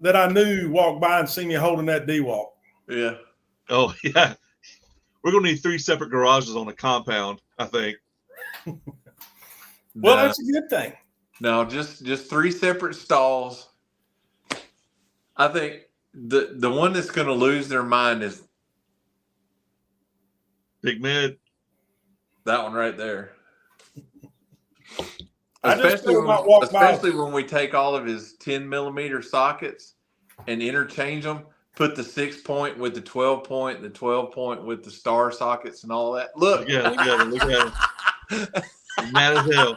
that I knew walk by and see me holding that DeWalt. Yeah. Oh, yeah. We're going to need 3 separate garages on a compound, I think. Well, that's a good thing. No, just 3 separate stalls. I think the one that's going to lose their mind is Big Mid. that one right there. Especially when we take all of his 10mm sockets and interchange them, put the 6-point with the 12-point, the 12-point with the star sockets and all that. Look at him. Mad as hell.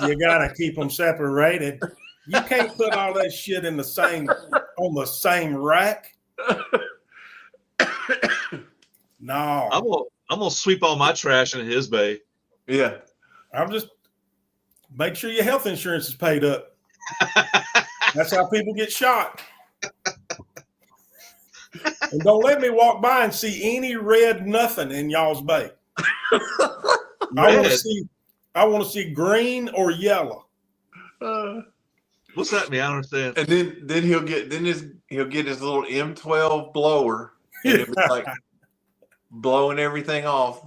You gotta keep them separated. You can't put all that shit in on the same rack. No. I'm gonna sweep all my trash into his bay. Yeah. I'm just make sure your health insurance is paid up. That's how people get shot. And don't let me walk by and see any red nothing in y'all's bay. I want to see green or yellow. What's that mean? I don't understand. And then he'll get his little M12 blower and it'll be like blowing everything off.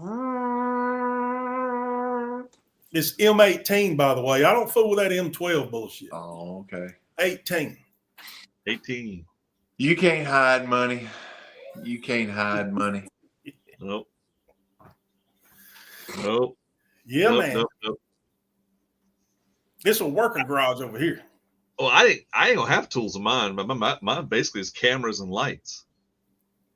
It's M18, by the way. I don't fool with that M12 bullshit. Oh, okay. 18. You can't hide money. Nope. Yeah, nope, man. Nope. It's a working garage over here. Oh, I ain't gonna have tools of mine, but mine basically is cameras and lights.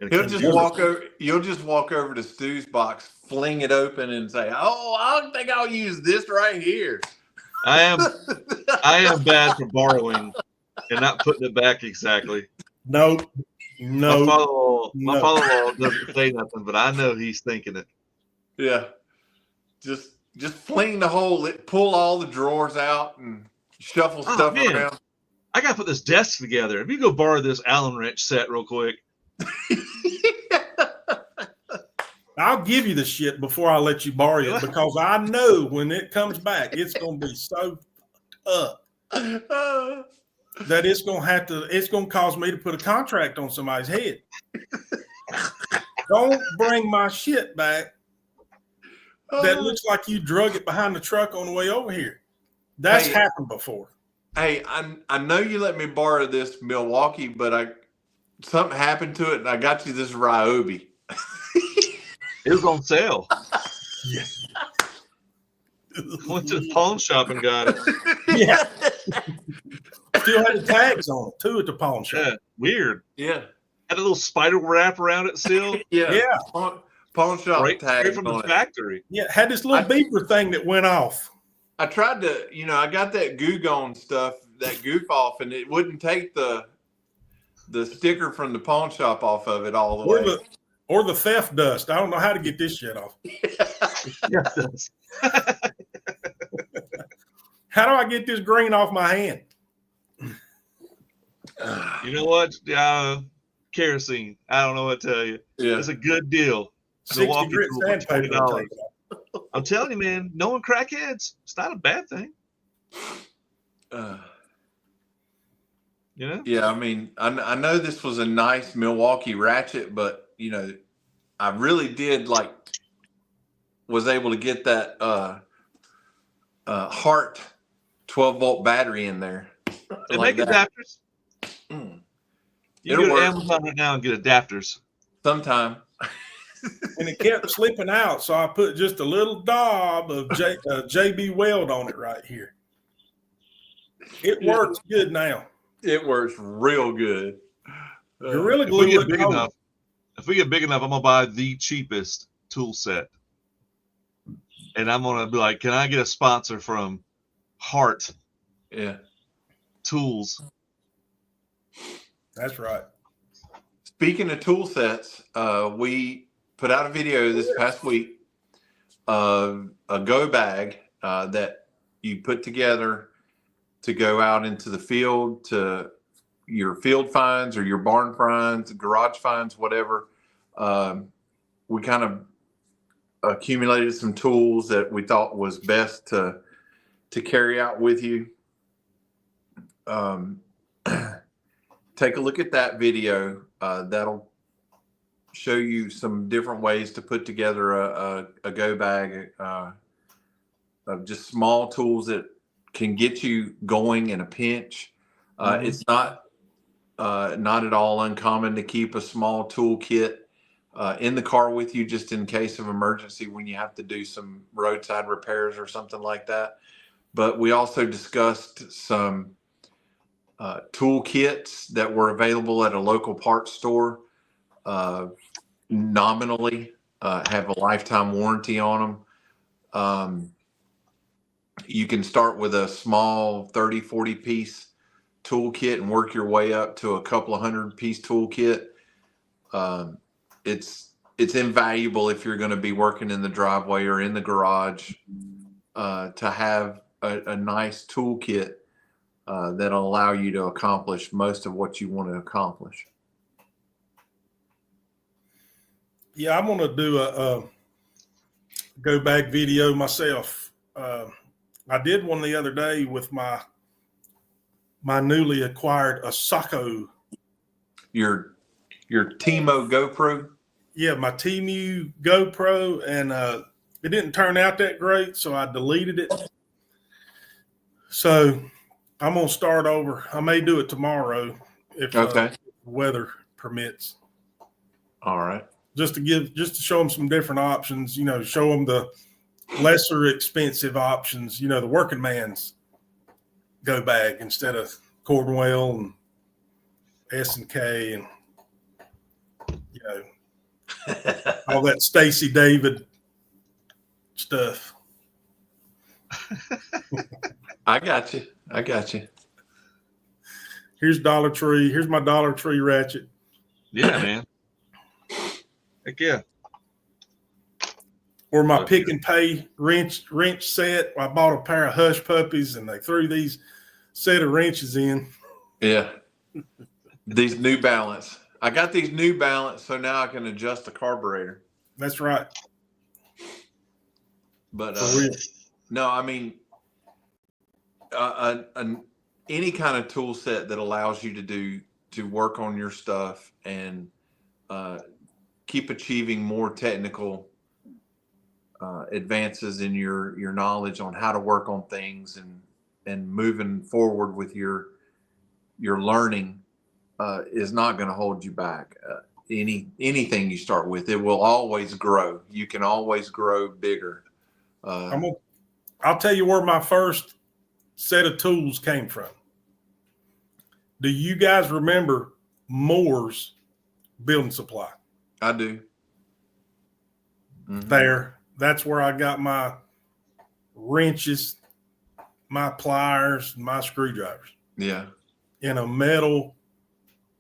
And You'll just walk over to Stu's box, fling it open, and say, "Oh, I think I'll use this right here." I am bad for borrowing and not putting it back exactly. No. My father-in-law doesn't say nothing, but I know he's thinking it. Yeah. Just fling the whole, pull all the drawers out and shuffle stuff around. I gotta put this desk together. If you go borrow this Allen wrench set real quick. I'll give you the shit before I let you borrow it because I know when it comes back, it's gonna be so up that it's gonna cause me to put a contract on somebody's head. Don't bring my shit back that looks like you drug it behind the truck on the way over here. That's happened before. Hey, I know you let me borrow this Milwaukee, but something happened to it, and I got you this Ryobi. It was on sale. Yeah. Went to the pawn shop and got it. Yeah. still had the tags on it too at the pawn shop. Yeah, weird. Yeah. Had a little spider wrap around it still. Yeah. Pawn shop Right, tag straight from the factory. Yeah, had this little beeper thing that went off. I tried to, I got that Goo Gone stuff, that goof off, and it wouldn't take the sticker from the pawn shop off of it all the way. Or the theft dust. I don't know how to get this shit off. How do I get this green off my hand? You know what? Kerosene. I don't know what to tell you. Yeah. It's a good deal. 60 grit sandpaper. $20. I'm telling you, man, knowing crackheads, it's not a bad thing. Yeah, I mean, I know this was a nice Milwaukee ratchet, but I really did was able to get that Hart 12-volt battery in there. They make adapters. You can go to Amazon right now and get adapters. Sometime. And it kept slipping out, so I put just a little daub of JB Weld on it right here. It works good now. It works real good. Gorilla If Glue. we get big enough, I'm gonna buy the cheapest tool set, and I'm gonna be like, "Can I get a sponsor from Hart?" Yeah. Tools. That's right. Speaking of tool sets, we put out a video this past week of a go bag that you put together to go out into the field, to your field finds or your barn finds, garage finds, whatever. We kind of accumulated some tools that we thought was best to carry out with you. Take a look at that video. That'll show you some different ways to put together a go bag of just small tools that can get you going in a pinch. It's not at all uncommon to keep a small tool kit in the car with you, just in case of emergency when you have to do some roadside repairs or something like that. But we also discussed some tool kits that were available at a local parts store, nominally have a lifetime warranty on them. You can start with a small 30, 40 piece toolkit and work your way up to a couple of 100-piece toolkit. It's invaluable if you're going to be working in the driveway or in the garage to have a nice toolkit that'll allow you to accomplish most of what you want to accomplish. Yeah, I'm going to do a go bag video myself. I did one the other day with my newly acquired Asako. Your Timo GoPro? Yeah, my Temu GoPro, and it didn't turn out that great, so I deleted it. So I'm gonna start over. I may do it tomorrow if the weather permits. All right. Just to show them some different options. Show them the lesser expensive options. The working man's go bag instead of Cornwell and S&K and all that Stacy David stuff. I got you. Here's Dollar Tree. Here's my Dollar Tree ratchet. Yeah, man. Heck yeah. Or my pick and pay wrench set. I bought a pair of hush puppies and they threw these set of wrenches in. Yeah. These New Balance. I got these New Balance, so now I can adjust the carburetor. That's right. But no, I mean, any kind of tool set that allows you to work on your stuff and keep achieving more technical advances in your knowledge on how to work on things and moving forward with your learning is not going to hold you back. Anything you start with, it will always grow. You can always grow bigger. I'll tell you where my first set of tools came from. Do you guys remember Moore's Building Supply? I do. There. That's where I got my wrenches, my pliers, my screwdrivers. Yeah. In a metal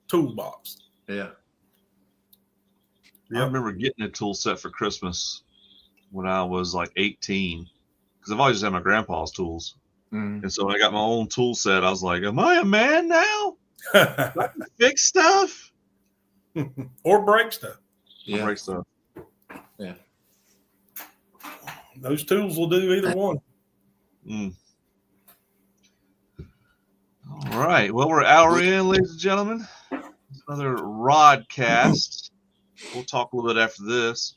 toolbox. Yeah. I remember getting a tool set for Christmas when I was like 18, because I've always had my grandpa's tools. And so when I got my own tool set, I was like, am I a man now? I can fix stuff? Or break stuff. Yeah. Or break stuff. Yeah. Those tools will do either one. All right. Well, we're an hour in, ladies and gentlemen. It's another Rodcast. We'll talk a little bit after this.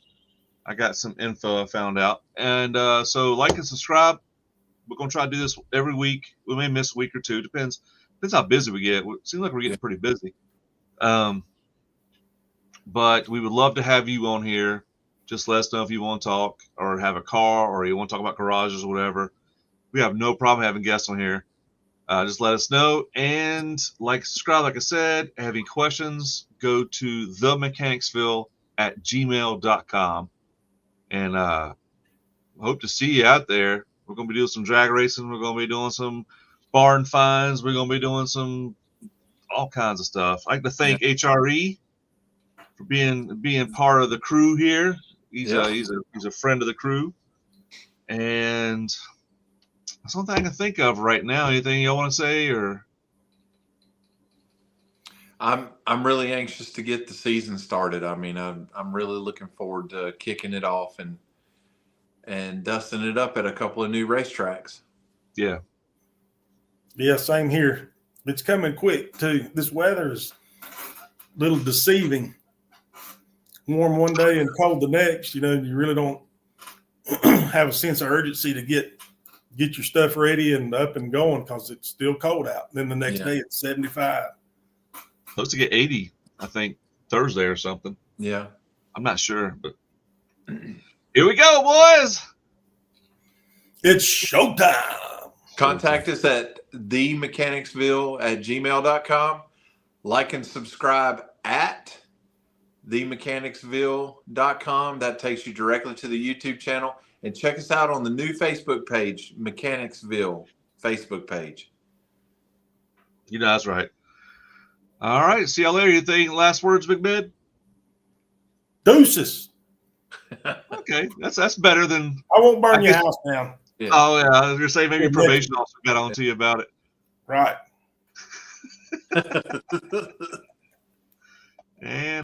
I got some info I found out. And so like and subscribe. We're going to try to do this every week. We may miss a week or two. Depends how busy we get. It seems like we're getting pretty busy. But we would love to have you on here. Just let us know if you want to talk or have a car or you want to talk about garages or whatever. We have no problem having guests on here. Just let us know. And subscribe, like I said. Have any questions, go to theMechanicsville@gmail.com. And hope to see you out there. We're going to be doing some drag racing. We're going to be doing some barn finds. We're going to be doing some all kinds of stuff. I'd like to thank HRE for being part of the crew here. He's a friend of the crew. And that's one thing I can think of right now. Anything y'all want to say? Or I'm really anxious to get the season started. I mean, I'm really looking forward to kicking it off and dusting it up at a couple of new racetracks. Yeah, same here. It's coming quick too. This weather is a little deceiving. Warm one day and cold the next. You really don't have a sense of urgency to get your stuff ready and up and going because it's still cold out. And then the next day it's 75. Supposed to get 80, I think, Thursday or something. Yeah. I'm not sure, but here we go, boys. It's showtime. Contact us at theMechanicsville@gmail.com. Like and subscribe at theMechanicsville.com. That takes you directly to the YouTube channel. And check us out on the new Facebook page, Mechanicsville Facebook page. You know that's right. All right. See y'all later. You think last words, Big Bed? Deuces. Okay. That's better than. I won't burn your house down. Yeah. Oh, yeah. I was going to say maybe probation also got on to you about it. Right. And